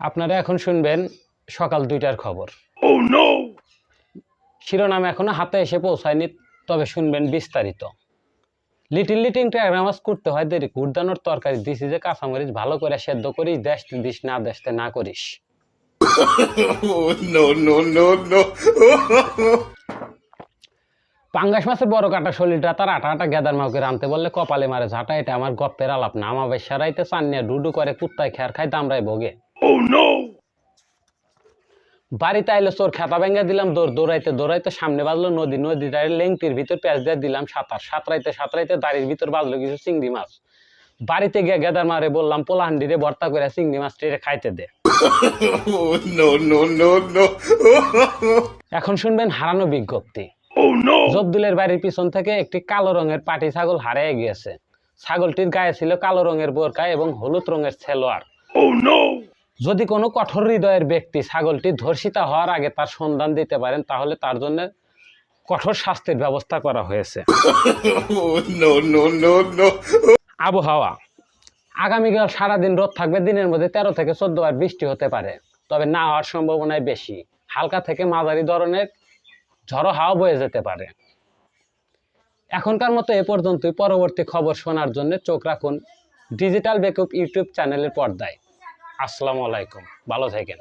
আপনারা এখন শুনবেন সকাল ২টার খবর। শিরোনাম এখনো হাতে এসে পৌঁছায়নি, তবে শুনবেন বিস্তারিত। লিটিল লিটিল ট্যাগরামাস করতে হয় দেরি, গুড়দানোর তরকারি দিছি যে কাঁচামরিচ ভালো করে সেদ্ধ করিস, দেশতে দিস না দেশতে না করিস। পাঙ্গাস মাছের বড় কাটা শরীরটা তার আটা আটা গেদার মাউকে রানতে বললে কপালে মারে ঝাঁটা। এটা আমার গপ্পের আলাপ না, আমাবেশ সারাইতে চান্নিয়া ডুডু করে কুত্তায় খেয়ার খায় দামড়ায় ভোগে। বাড়িতে আইলো চোর, খেতা ভেঙে দিলাম দৌড়, দৌড়াইতে দৌড়াইতে সামনে বাজলো নদী, নদীটার লেংটির ভিতর প্যাঁচ দিয়ে দিলাম সাঁতার, সাঁতরাইতে সাঁতরাইতে দাড়ির ভিতর বাজলো কিছু চিংড়ি মাছ। বাড়িতে গিয়ে গেদার মারে বললাম পোলাহান্ডিরে ভর্তা করে চিংড়ি মাছটিরে খাইতে দে। এখন শুনবেন হারানো বিজ্ঞপ্তি। জব্দুলের বাড়ির পিছন থেকে একটি কালো রঙের পাটি ছাগল হারিয়ে গিয়েছে। ছাগলটির গায়ে ছিল কালো রঙের বোরকা এবং হলুদ রঙের সেলোয়ার। যদি কোনো কঠোর হৃদয়ের ব্যক্তি ছাগলটি ধর্ষিতা হওয়ার আগে তার সন্ধান দিতে পারেন, তাহলে তার জন্য কঠোর শাস্তির ব্যবস্থা করা হয়েছে। আবহাওয়া আগামীকাল সারাদিন রোদ থাকবে, দিনের মধ্যে 13 থেকে 14 বার বৃষ্টি হতে পারে, তবে না হওয়ার সম্ভাবনাই বেশি। হালকা থেকে মাঝারি ধরনের ঝড়ো হাওয়া বয়ে যেতে পারে। এখনকার মতো এ পর্যন্তই। পরবর্তী খবর শোনার জন্য চোখ রাখুন ডিজিটাল বেকুব ইউটিউব চ্যানেলের পর্দায়। আসসালামু আলাইকুম, ভালো থাকেন।